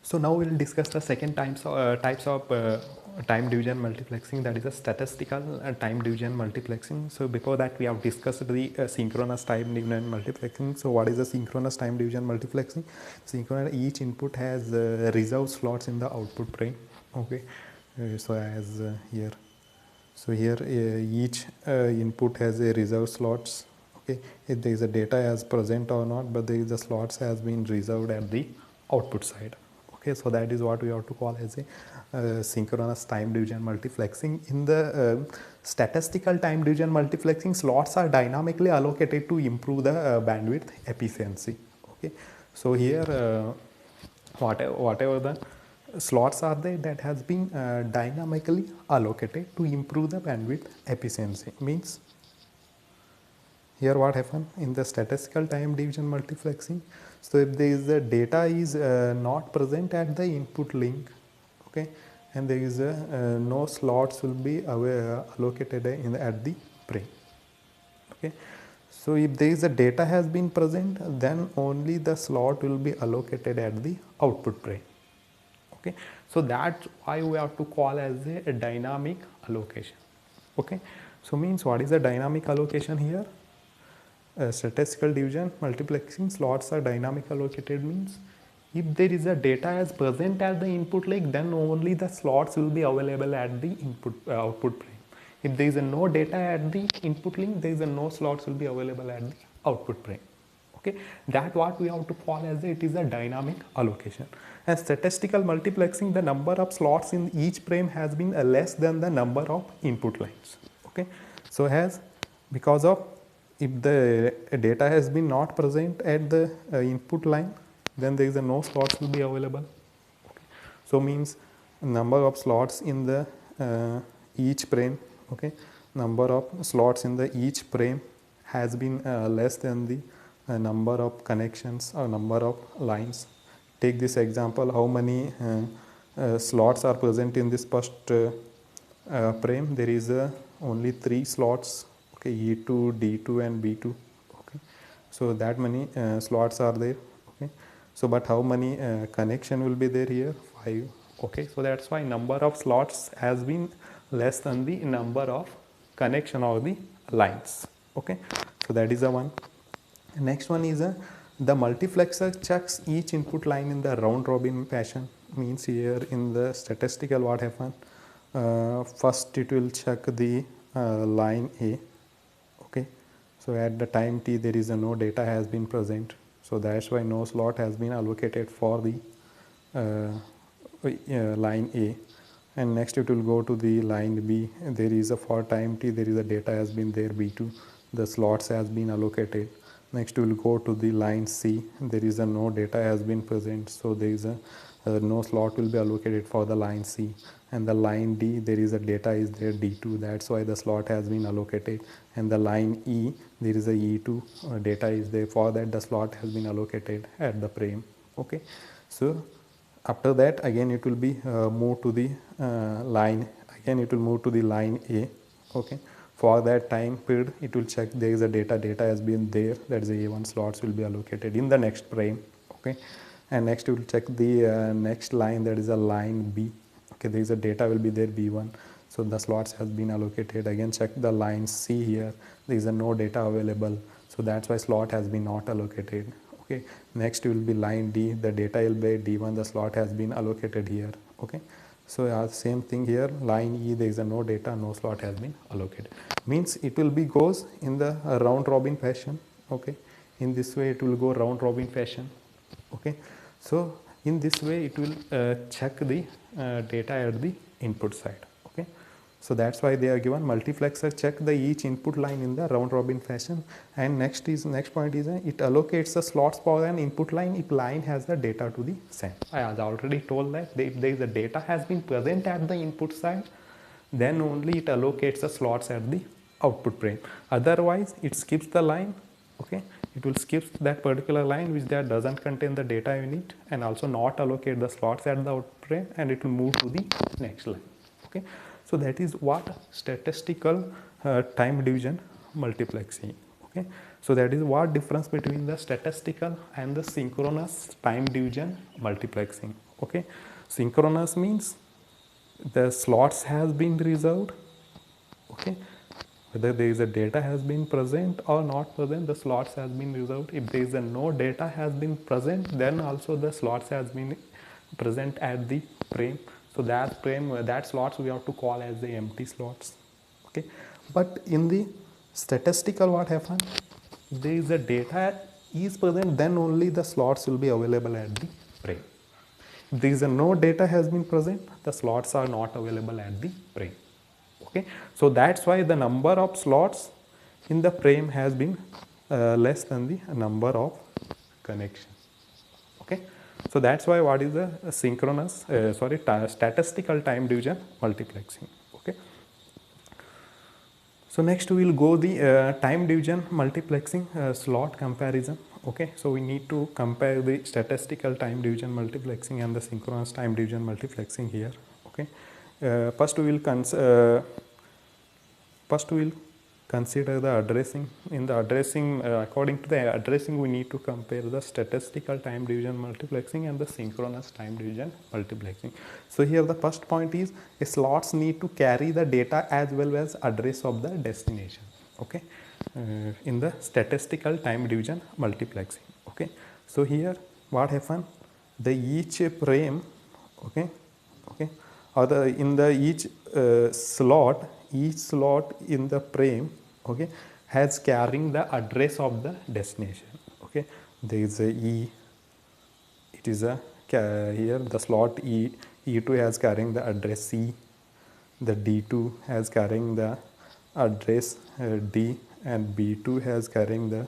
So now we'll discuss the second types of time division multiplexing, that is a statistical time division multiplexing. So before that we have discussed the synchronous time division multiplexing. So what is the synchronous time division multiplexing? Synchronous, each input has reserved slots in the output frame. Okay, so as here, so here each input has a reserved slots. Okay, if there is a data as present or not, but there is a slots has been reserved at the output side. Okay, so that is what we have to call as a synchronous time division multiplexing. In the statistical time division multiplexing, slots are dynamically allocated to improve the bandwidth efficiency. Okay, so here whatever the slots are there, that has been dynamically allocated to improve the bandwidth efficiency. Means here what happen in the statistical time division multiplexing, so if there is a data is not present at the input link, okay, and there is no slots will be allocated at the frame. Okay, so if there is a data has been present, then only the slot will be allocated at the output frame. Okay, so that's why we have to call as a dynamic allocation. Okay, so means what is a dynamic allocation here? Statistical division multiplexing slots are dynamic allocated means if there is a data as present at the input link, then only the slots will be available at the input output frame. If there is no data at the input link, there is no slots will be available at the output frame. Okay, that what we have to call as it is a dynamic allocation. And statistical multiplexing, the number of slots in each frame has been less than the number of input lines. Okay, so as because of if the data has been not present at the input line, then there is no slots will be available. Okay, so means number of slots in the each frame, okay, number of slots in the each frame has been less than the number of connections or number of lines. Take this example, how many slots are present in this first frame? There is only 3 slots, okay, E2, D2 and B2. Okay, so that many slots are there. Okay, so but how many connection will be there here? 5. Okay, so that's why number of slots has been less than the number of connection or the lines. Okay, so that is the one. Next one is the multiplexer checks each input line in the round robin fashion. Means here in the statistical what happen, first it will check the line A. Okay, so at the time t there is no data has been present, so that's why no slot has been allocated for the line A. And next it will go to the line B, there is a for time t there is a data has been there B2, the slots has been allocated. Next we will go to the line C, there is a no data has been present, so there is a no slot will be allocated for the line C. And the line D, there is a data is there D2, that's why the slot has been allocated. And the line E, there is a E2 data is there, for that the slot has been allocated at the frame. Okay, so after that again it will be moved to the line, again it will move to the line A. Okay, for that time period it will check there is a data has been there, that is a A1 slots will be allocated in the next frame. Okay, and next it will check the next line, that is a line B. Okay, there is a data will be there B1, so the slots has been allocated. Again check the line C, here there is a no data available, so that's why slot has been not allocated. Okay, next will be line D, the data will be D1, the slot has been allocated here. Okay, so same thing here, line E, there is a no data, no slot has been allocated. Means it will be goes in the round robin fashion. Okay, in this way it will go round robin fashion. Okay, so in this way it will check the data at the input side. Okay, so that's why they are given multiplexer check the each input line in the round robin fashion. And next point is it allocates the slots for an input line if line has the data to the send. I have already told that if there is a data has been present at the input side, then only it allocates the slots at the output frame. Otherwise it skips the line. Okay, it will skip that particular line which that doesn't contain the data unit, and also not allocate the slots at the output frame, and it will move to the next line. Okay, so that is what statistical time division multiplexing. Okay, so that is what difference between the statistical and the synchronous time division multiplexing. Okay, synchronous means the slots has been reserved. Okay, whether there is a data has been present or not present, the slots has been reserved. If there is a no data has been present, then also the slots has been present at the frame. So that frame, that slots we have to call as the empty slots. Okay, but in the statistical, what happens? If there is a data is present, then only the slots will be available at the frame. If there is a no data has been present, the slots are not available at the frame. Okay, so that's why the number of slots in the frame has been less than the number of connections. Okay, so that's why what is the synchronous statistical time division multiplexing. Okay, so next we will go the time division multiplexing slot comparison. Okay, so we need to compare the statistical time division multiplexing and the synchronous time division multiplexing here. Okay, first we will consider the addressing. In the addressing, according to the addressing, we need to compare the statistical time division multiplexing and the synchronous time division multiplexing. So here the first point is slots need to carry the data as well as address of the destination. Okay, in the statistical time division multiplexing. Okay, so here what happen? The each frame, okay, or the in the each slot in the frame, okay, has carrying the address of the destination. Okay, there is a E, it is a here the slot E2 has carrying the address C, the D2 has carrying the address D, and B2 has carrying the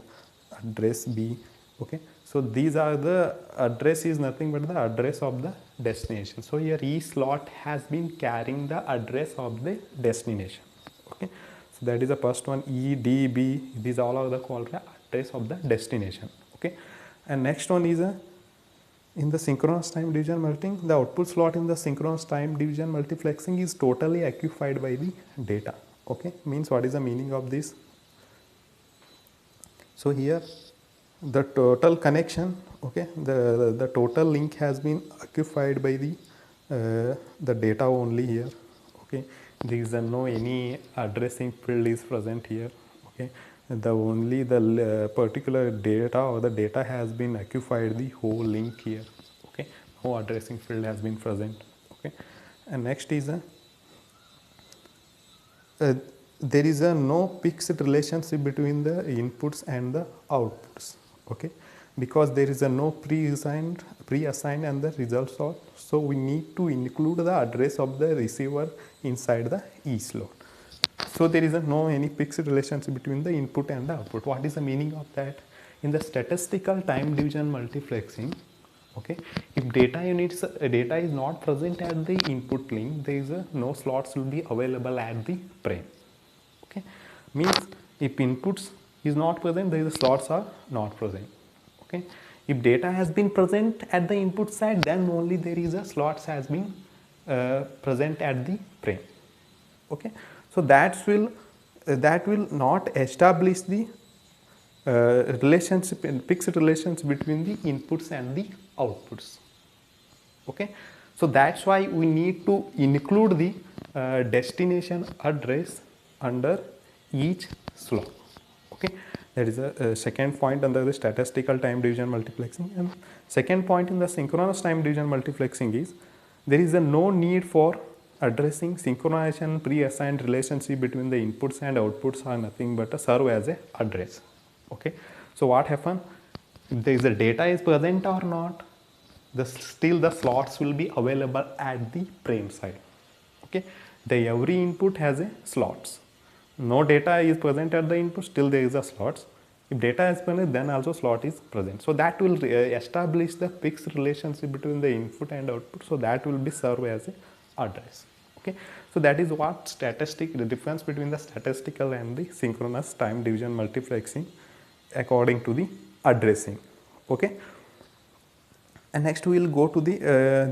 address B. Okay, so these are the address is nothing but the address of the destination. So here each slot has been carrying the address of the destination. Okay, so that is the first one. E, D, B, these all are the called address of the destination. Okay, and next one is in the synchronous time division multiplexing, the output slot in the synchronous time division multiplexing is totally occupied by the data. Okay, means what is the meaning of this? So here the total connection, okay, the total link has been occupied by the data only here. Okay, there is no any addressing field is present here. Okay, the only the particular data or the data has been occupied the whole link here. Okay, no addressing field has been present. Okay, and next is there is no fixed relationship between the inputs and the outputs. Okay, because there is no pre-assigned and the results are, so we need to include the address of the receiver inside the each slot. So there is no any fixed relationship between the input and the output. What is the meaning of that? In the statistical time division multiplexing, okay, if data is not present at the input link, there is no slots will be available at the frame. Okay, means if inputs is not present, there is slots are not present. Okay, if data has been present at the input side, then only there is a slots has been present at the frame. Okay, so that will not establish the relationship and fixed relations between the inputs and the outputs. Okay, so that's why we need to include the destination address under each slot. Okay, that is a second point under the statistical time division multiplexing. And second point in the synchronous time division multiplexing is there is no need for addressing synchronization pre-assigned relationship between the inputs and outputs are nothing but serve as a address. Okay, so what happens if there is a data is present or not, still the slots will be available at the frame side. Okay, every input has a slots. No data is present at the input, still there is a slots. If data is present, then also slot is present. So that will establish the fixed relationship between the input and output. So that will be served as a address. Okay, so that is what the difference between the statistical and the synchronous time division multiplexing according to the addressing. Okay, and next we will go to the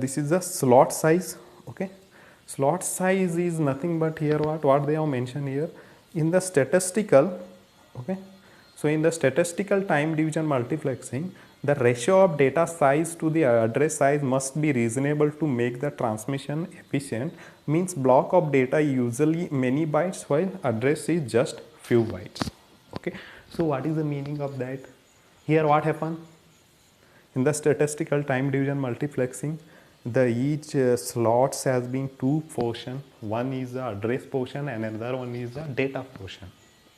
this is the slot size. Okay, slot size is nothing but here what they have mentioned here in the statistical. Okay, so in the statistical time division multiplexing, The ratio of data size to the address size must be reasonable to make the transmission efficient. Means block of data usually many bytes while address is just few bytes. Okay. So what is the meaning of that? Here what happened? In the statistical time division multiplexing, the each slots has been two portion. One is the address portion and another one is the data portion.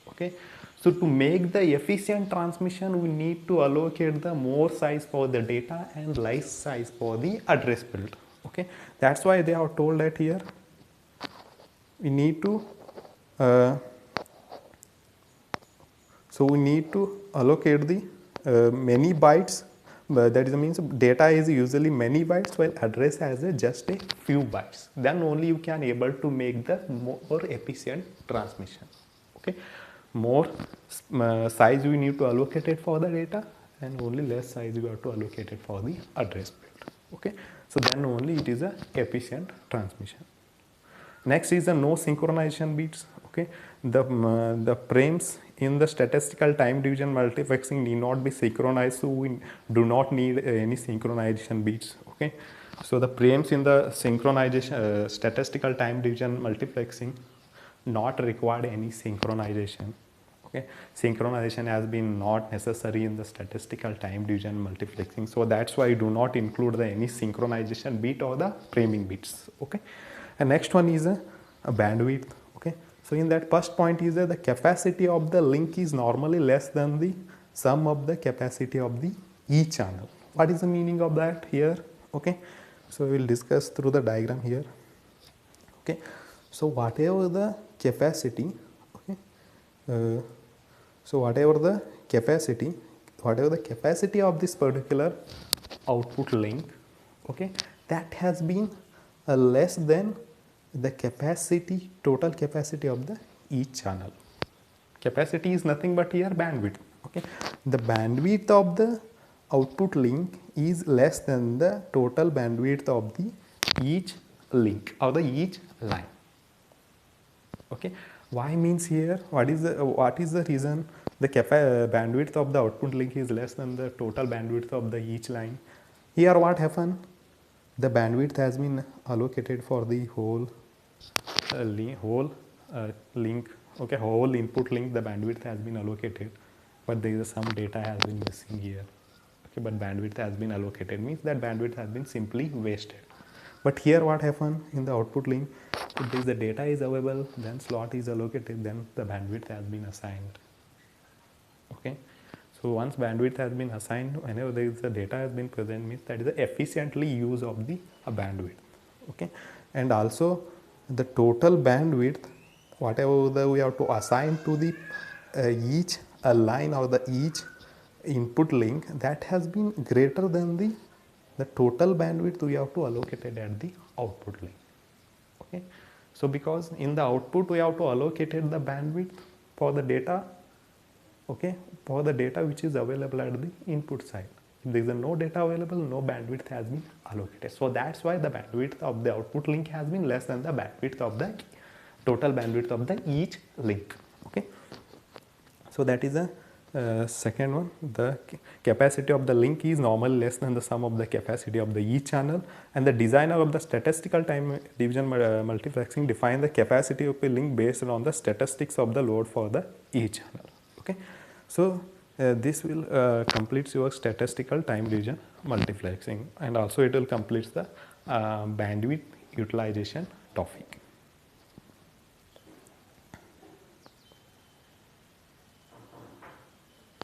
Okay. So to make the efficient transmission, we need to allocate the more size for the data and less size for the address field. Okay. That's why they are told that here we need to allocate the many bytes. That is means data is usually many bytes while address has just a few bytes. Then only you can able to make the more efficient transmission. Okay, more size you need to allocate it for the data and only less size you have to allocate it for the address field. Okay, so then only it is a efficient transmission. Next is the no synchronization bits. Okay, the frames in the statistical time division multiplexing need not be synchronized, so we do not need any synchronization bits. Okay, so the frames in the synchronization statistical time division multiplexing not required any synchronization. Okay, synchronization has been not necessary in the statistical time division multiplexing, so that's why I do not include the any synchronization bit or the framing bits. Okay, and next one is a bandwidth. Okay, so in that first point is that the capacity of the link is normally less than the sum of the capacity of the each channel. What is the meaning of that here? Okay, so we will discuss through the diagram here. Okay, so whatever the capacity, okay, so whatever the capacity of this particular output link, okay, that has been less than the capacity, total capacity of the each channel. Capacity is nothing but here bandwidth. Okay, the bandwidth of the output link is less than the total bandwidth of the each link or the each line. Okay, why means here what is the reason the bandwidth of the output link is less than the total bandwidth of the each line? Here what happened? The bandwidth has been allocated for the whole link. Okay, whole input link, the bandwidth has been allocated, but there is some data has been missing here. Okay, but bandwidth has been allocated, means that bandwidth has been simply wasted. But here what happened in the output link, if the data is available, then slot is allocated, then the bandwidth has been assigned. Okay, so once bandwidth has been assigned, whenever there is the data has been present, means that is the efficiently use of the bandwidth. Okay, and also the total bandwidth, whatever we have to assign to the each line or the each input link, that has been greater than the total bandwidth we have to allocate it at the output link. Okay, so because in the output we have to allocate the bandwidth for the data, okay, for the data which is available at the input side. If there is no data available, no bandwidth has been allocated. So that's why the bandwidth of the output link has been less than the bandwidth of the total bandwidth of the each link. Okay, so that is the second one. The capacity of the link is normally less than the sum of the capacity of the each channel, and the designer of the statistical time division multiplexing define the capacity of a link based on the statistics of the load for the each channel. Okay, so this will completes your statistical time division multiplexing, and also it will complete the bandwidth utilization topic.